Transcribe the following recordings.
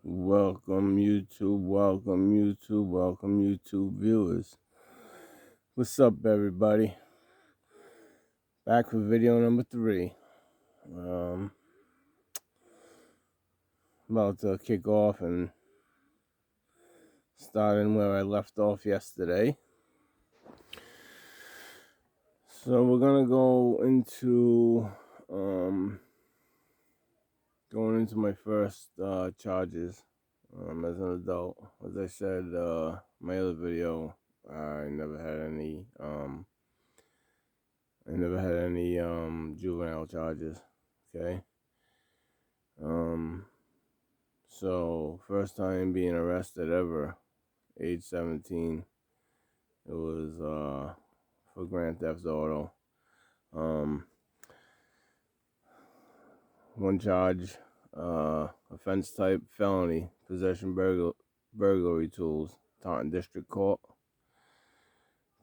Welcome YouTube viewers. What's up, everybody? Back for video number 3. About to kick off and starting where I left off yesterday. So we're gonna go into going into my first charges as an adult. As I said, my other video, I never had any juvenile charges. Okay. So first time being arrested ever, age 17. It was for Grand Theft Auto. One charge, offense type felony, possession burglary tools, Taunton District Court.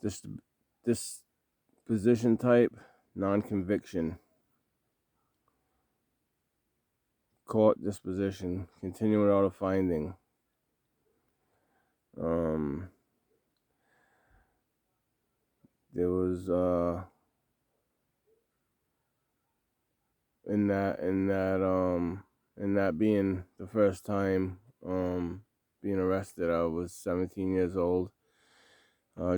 This position type, non-conviction. Court disposition, continue without a finding. There was in that being the first time being arrested, I was 17 years old.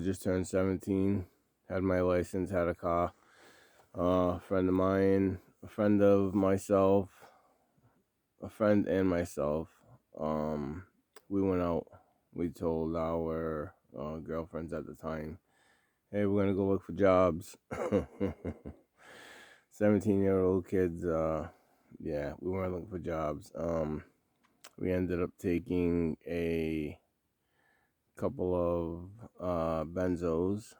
Just turned 17. Had my license, had a car. A friend of mine, a friend of myself, a friend and myself. We went out. We told our girlfriends at the time, "Hey, we're gonna go look for jobs." 17-year-old kids. Yeah, we weren't looking for jobs. We ended up taking a couple of benzos,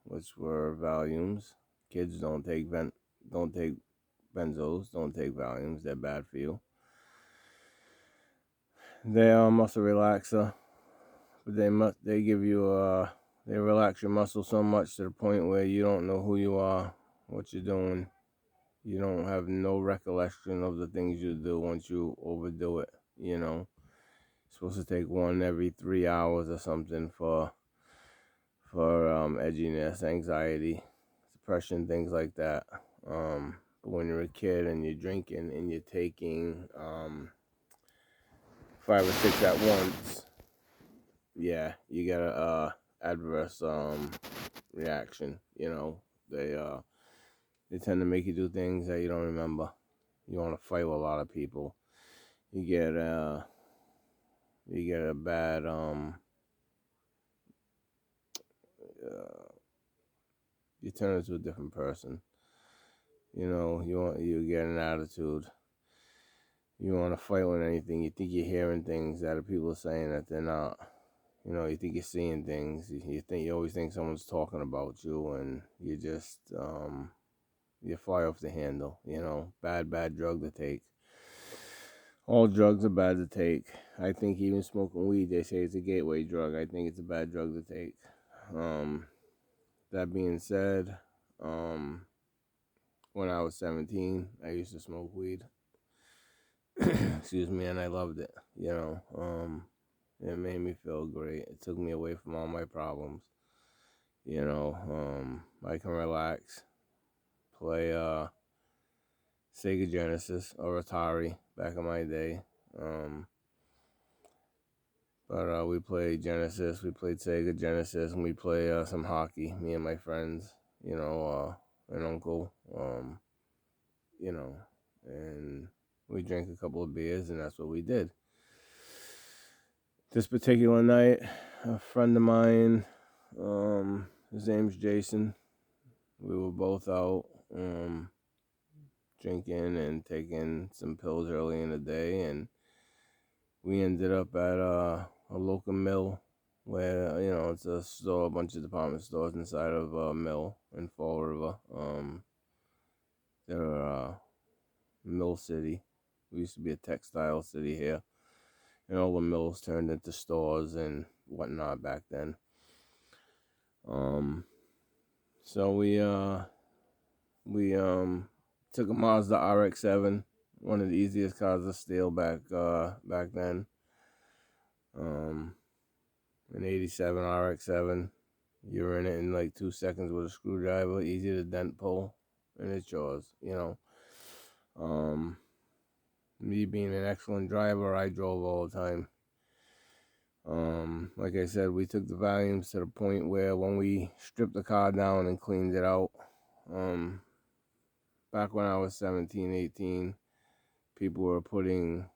which were Valiums. Kids don't take benzos, don't take Valiums. They're bad for you. They are muscle relaxer, but they give you they relax your muscle so much to the point where you don't know who you are, what you're doing. You don't have no recollection of the things you do once you overdo it. You're supposed to take one every 3 hours or something for edginess, anxiety, depression, things like that. But when you're a kid and you're drinking and you're taking 5 or 6 at once, yeah, you get a adverse reaction. They tend to make you do things that you don't remember. You want to fight with a lot of people. You get a bad you turn into a different person. You get an attitude. You want to fight with anything. You think you're hearing things that other people are saying that they're not. You think you're seeing things. You always think someone's talking about you, and you just you fly off the handle. Bad drug to take. All drugs are bad to take. I think even smoking weed, they say it's a gateway drug. I think it's a bad drug to take. That being said, when I was 17, I used to smoke weed. Excuse me, and I loved it. It made me feel great. It took me away from all my problems. I can relax, play Sega Genesis or Atari back in my day. But we played Genesis, we played Sega Genesis, and we play some hockey, me and my friends, an uncle, and we drank a couple of beers, and that's what we did. This particular night, a friend of mine, his name's Jason, we were both out drinking and taking some pills early in the day, and we ended up at a local mill where, it's a store, a bunch of department stores inside of a mill in Fall River. They're mill city. We used to be a textile city here, and all the mills turned into stores and whatnot back then. So we took a Mazda RX-7, one of the easiest cars to steal back then. An 87 RX-7. You're in it in like 2 seconds with a screwdriver, easy to dent pull, and it's yours, you know. Me being an excellent driver, I drove all the time. Like I said, we took the volumes to the point where when we stripped the car down and cleaned it out, back when I was 17, 18, people were putting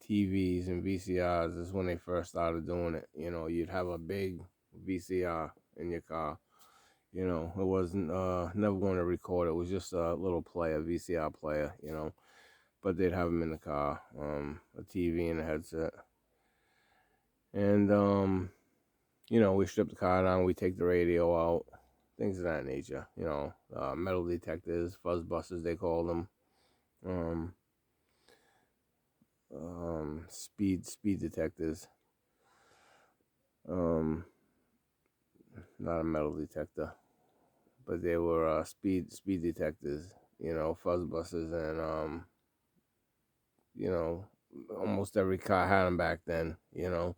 TVs and VCRs. This is when they first started doing it. You know, you'd have a big VCR in your car. You know, it wasn't never going to record. It was just a little player, VCR player, you know. But they'd have them in the car, a TV and a headset. And, you know, we strip the car down, we take the radio out, things of that nature, you know, metal detectors, fuzz busters, they call them. Speed detectors. Not a metal detector, but they were speed detectors, you know, fuzz busters, and you know, almost every car had them back then. You know,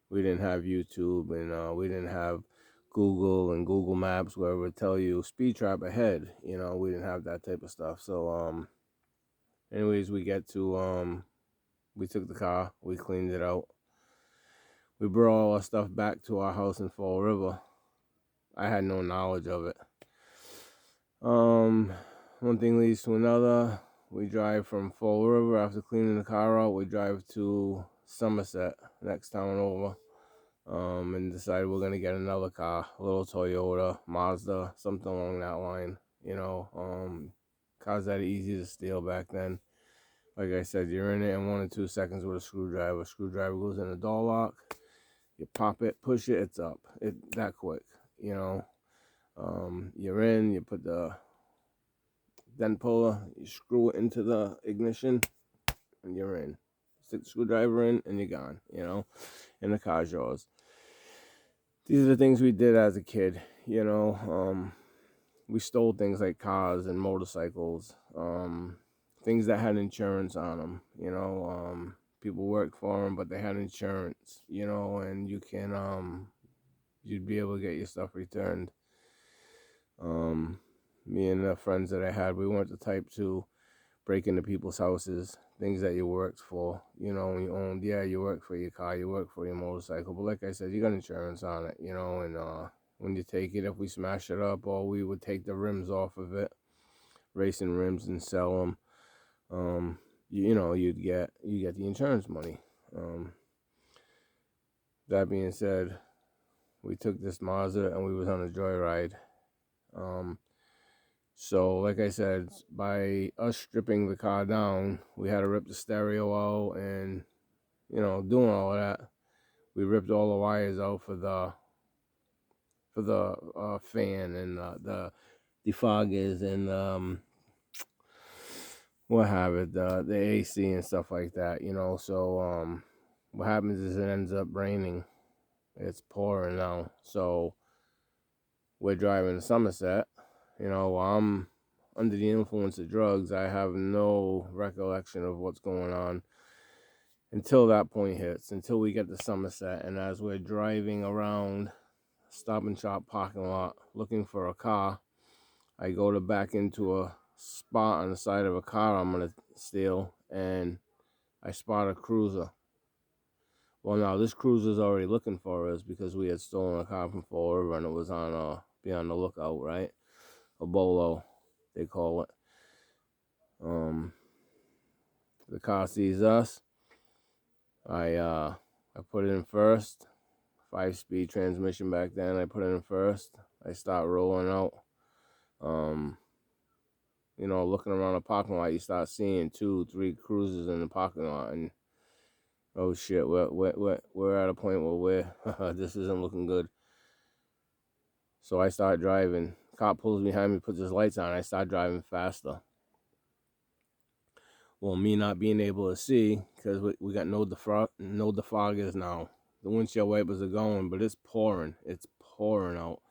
we didn't have YouTube, and we didn't have Google and Google Maps where it would tell you speed trap ahead. You know, we didn't have that type of stuff. So anyways, we took the car, we cleaned it out, we brought all our stuff back to our house in Fall River. I had no knowledge of it. One thing leads to another. We drive from Fall River after cleaning the car out. We drive to Somerset, next town over, and decide we're gonna get another car, a little Toyota, Mazda, something along that line. You know, cars that are easy to steal back then. Like I said, you're in it in 1 or 2 seconds with a screwdriver. Screwdriver goes in the door lock. You pop it, push it, it's up. It that quick. You know. You're in. You put the dent puller, you screw it into the ignition, and you're in. Stick the screwdriver in, and you're gone, you know, and the car's yours. These are the things we did as a kid, you know. We stole things like cars and motorcycles, things that had insurance on them, you know. People worked for them, but they had insurance, you know, and you'd be able to get your stuff returned. Me and the friends that I had, we weren't the type to break into people's houses, things that you worked for. You know, when you owned, yeah, you work for your car, you work for your motorcycle. But like I said, you got insurance on it, you know, and when you take it, if we smash it up, or we would take the rims off of it, racing rims, and sell them, you know, you get the insurance money. That being said, we took this Mazda and we was on a joyride. So, like I said, by us stripping the car down, we had to rip the stereo out and, you know, doing all of that. We ripped all the wires out for the fan and the defoggers and what have it, the AC and stuff like that, you know. So what happens is it ends up raining. It's pouring now. So we're driving to Somerset. You know, I'm under the influence of drugs. I have no recollection of what's going on until that point hits, until we get to Somerset. And as we're driving around Stop and Shop parking lot looking for a car, I go to back into a spot on the side of a car I'm going to steal, and I spot a cruiser. Well, now this cruiser's already looking for us because we had stolen a car from Fall River and it was on be on the lookout, right? A bolo, they call it. The car sees us. I put it in first. 5-speed transmission back then. I put it in first. I start rolling out. You know, looking around the parking lot, you start seeing 2, 3 cruisers in the parking lot, and oh shit, we're at a point where this isn't looking good. So I start driving. Cop pulls behind me, puts his lights on. I start driving faster. Well, me not being able to see, because we got no defoggers now. The windshield wipers are going, but it's pouring. It's pouring out.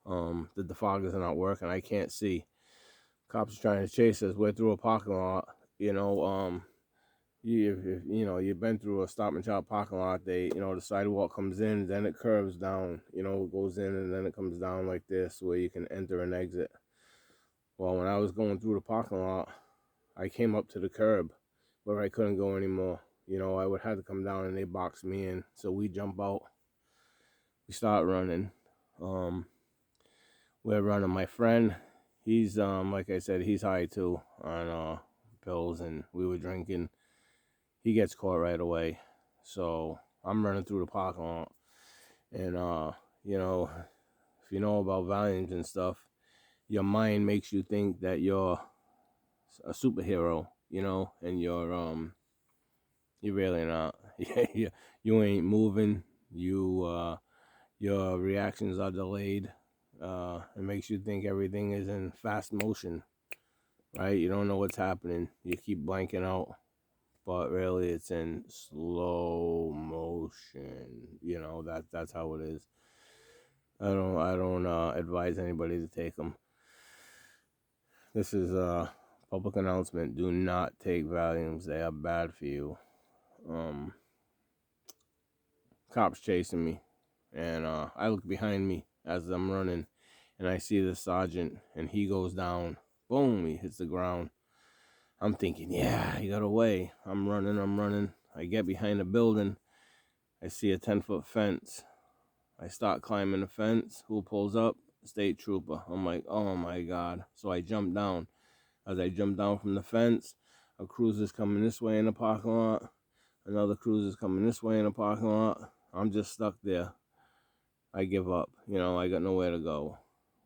The defoggers are not working. I can't see. Cops are trying to chase us. We're through a parking lot. You know, if you know you've been through a Stop and Shop parking lot, the sidewalk comes in, then it curves down. It goes in and then it comes down like this, where you can enter and exit. Well, when I was going through the parking lot, I came up to the curb where I couldn't go anymore. I would have to come down and they boxed me in. So we jump out, we start running. We're running. My friend, he's like I said, he's high too on pills, and we were drinking. He gets caught right away. So I'm running through the parking lot, and if you know about Valiums and stuff, your mind makes you think that you're a superhero, and you're really not. You ain't moving. Your reactions are delayed. It makes you think everything is in fast motion, right? You don't know what's happening. You keep blanking out, but really it's in slow motion. That's how it is. I don't advise anybody to take them. This is a public announcement. Do not take Valiums. They are bad for you. Cops chasing me, and I look behind me as I'm running, and I see the sergeant, and he goes down. Boom, he hits the ground. I'm thinking, yeah, he got away. I'm running. I get behind a building. I see a 10-foot fence. I start climbing the fence. Who pulls up? State trooper. I'm like, oh my God. So I jump down. As I jump down from the fence, a cruiser's coming this way in the parking lot. Another cruiser's coming this way in the parking lot. I'm just stuck there. I give up. I got nowhere to go.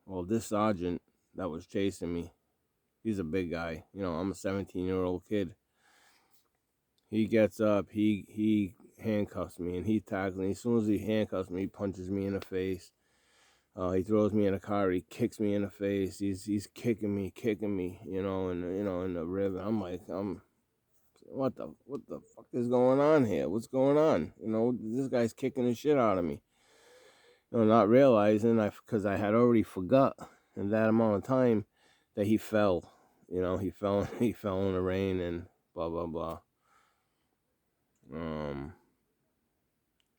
Well, this sergeant that was chasing me, he's a big guy. I'm a 17-year-old kid. He gets up, he handcuffs me, and he tackles me. As soon as he handcuffs me, he punches me in the face. He throws me in a car. He kicks me in the face. He's kicking me, in the rib. I'm like, what the fuck is going on here? What's going on? This guy's kicking the shit out of me. Not realizing because I had already forgot in that amount of time that he fell. He fell in the rain and blah blah blah.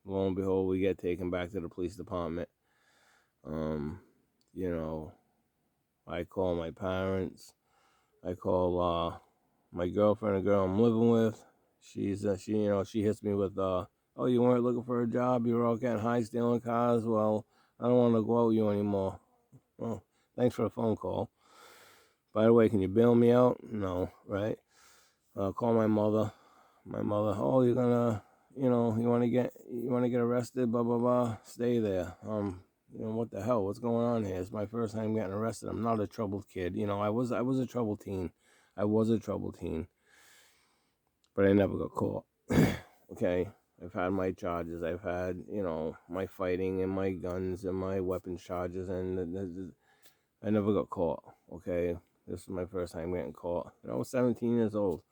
Lo and behold, we get taken back to the police department. I call my parents. I call my girlfriend, a girl I'm living with. She hits me with oh, you weren't looking for a job, you were all getting high stealing cars. Well, I don't want to go out with you anymore. Well, thanks for the phone call. By the way, can you bail me out? No, right? Call my mother. My mother, oh, you're gonna, you want to get arrested, blah blah blah. Stay there. What the hell? What's going on here? It's my first time getting arrested. I'm not a troubled kid. I was a troubled teen. But I never got caught. Okay, I've had my charges. I've had, my fighting and my guns and my weapons charges, and I never got caught. Okay, this is my first time getting caught. And I was 17 years old.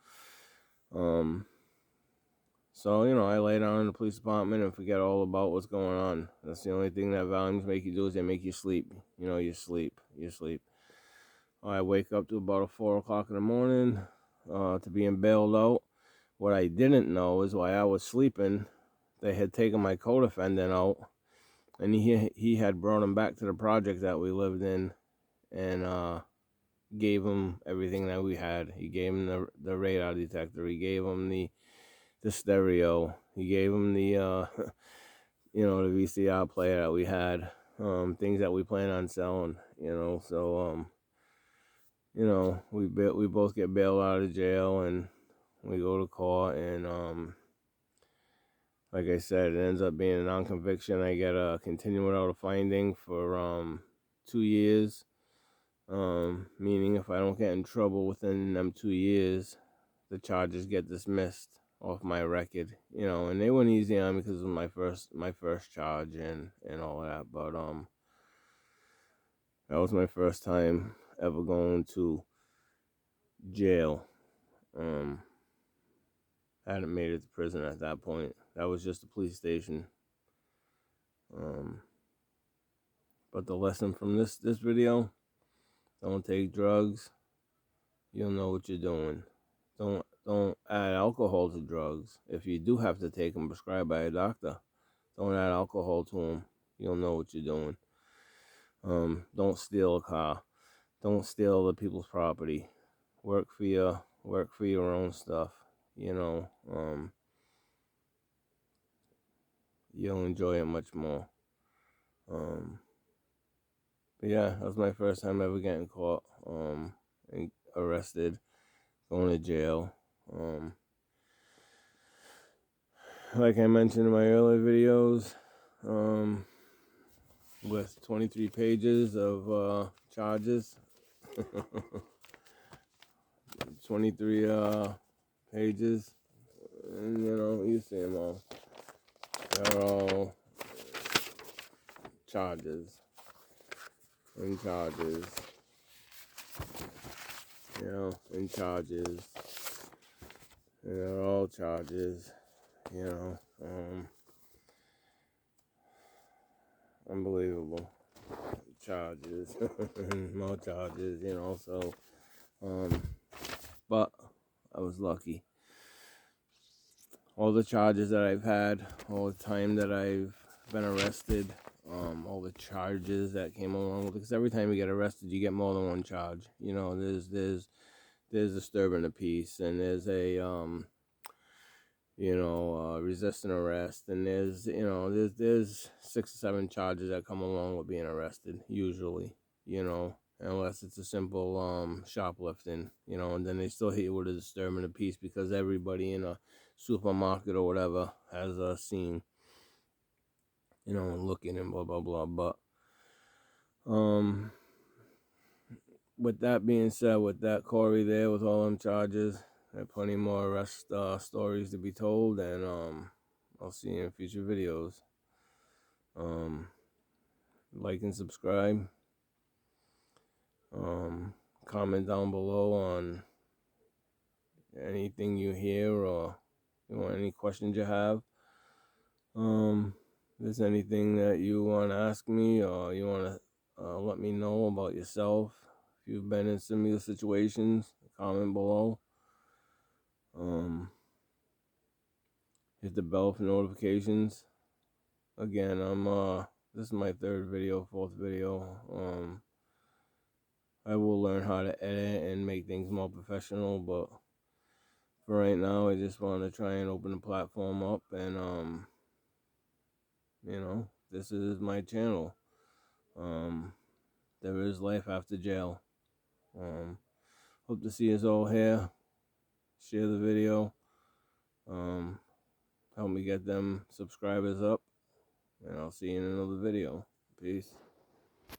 So, I lay down in the police department and forget all about what's going on. That's the only thing that Valiums make you do, is they make you sleep. You sleep. I wake up to about 4 o'clock in the morning to being bailed out. What I didn't know is while I was sleeping, they had taken my co-defendant out, and he had brought him back to the project that we lived in, and gave him everything that we had. He gave him the radar detector. He gave him the stereo. He gave him the the VCR player that we had, things that we plan on selling. So we both get bailed out of jail, and we go to court, and like I said, it ends up being a non-conviction. I get a continuing without a finding for 2 years, meaning if I don't get in trouble within them 2 years, the charges get dismissed off my record. And they went easy on me because it was my first charge and all that. But that was my first time ever going to jail. I hadn't made it to prison at that point. That was just a police station. But the lesson from this video: don't take drugs. You'll know what you're doing. Don't Don't add alcohol to drugs. If you do have to take them prescribed by a doctor, don't add alcohol to them. You don't know what you're doing. Don't steal a car. Don't steal other people's property. Work for your own stuff. You know, you'll enjoy it much more. But yeah, that was my first time ever getting caught, and arrested, going to jail. Like I mentioned in my earlier videos, with 23 pages of charges, 23 pages, and you see them all. They're all charges and charges, and charges. And they're all charges, unbelievable charges, more charges, so, but I was lucky. All the charges that I've had, all the time that I've been arrested, all the charges that came along with it, because every time you get arrested, you get more than one charge. There's disturbing the peace, and there's a resisting arrest, and there's 6 or 7 charges that come along with being arrested, usually, unless it's a simple shoplifting, and then they still hit you with a disturbing the peace because everybody in a supermarket or whatever has seen, and looking and blah blah blah. But with that being said, with that Corey there, with all them charges, there are plenty more arrest stories to be told, and I'll see you in future videos. Like and subscribe. Comment down below on anything you hear, or any questions you have. If there's anything that you want to ask me, or you want to let me know about yourself, if you've been in similar situations, comment below. Hit the bell for notifications. Again, this is my 3rd video, 4th video. I will learn how to edit and make things more professional, but for right now, I just want to try and open the platform up, and this is my channel. There is life after jail. Hope to see us all here. Share the video. Help me get them subscribers up, and I'll see you in another video. Peace.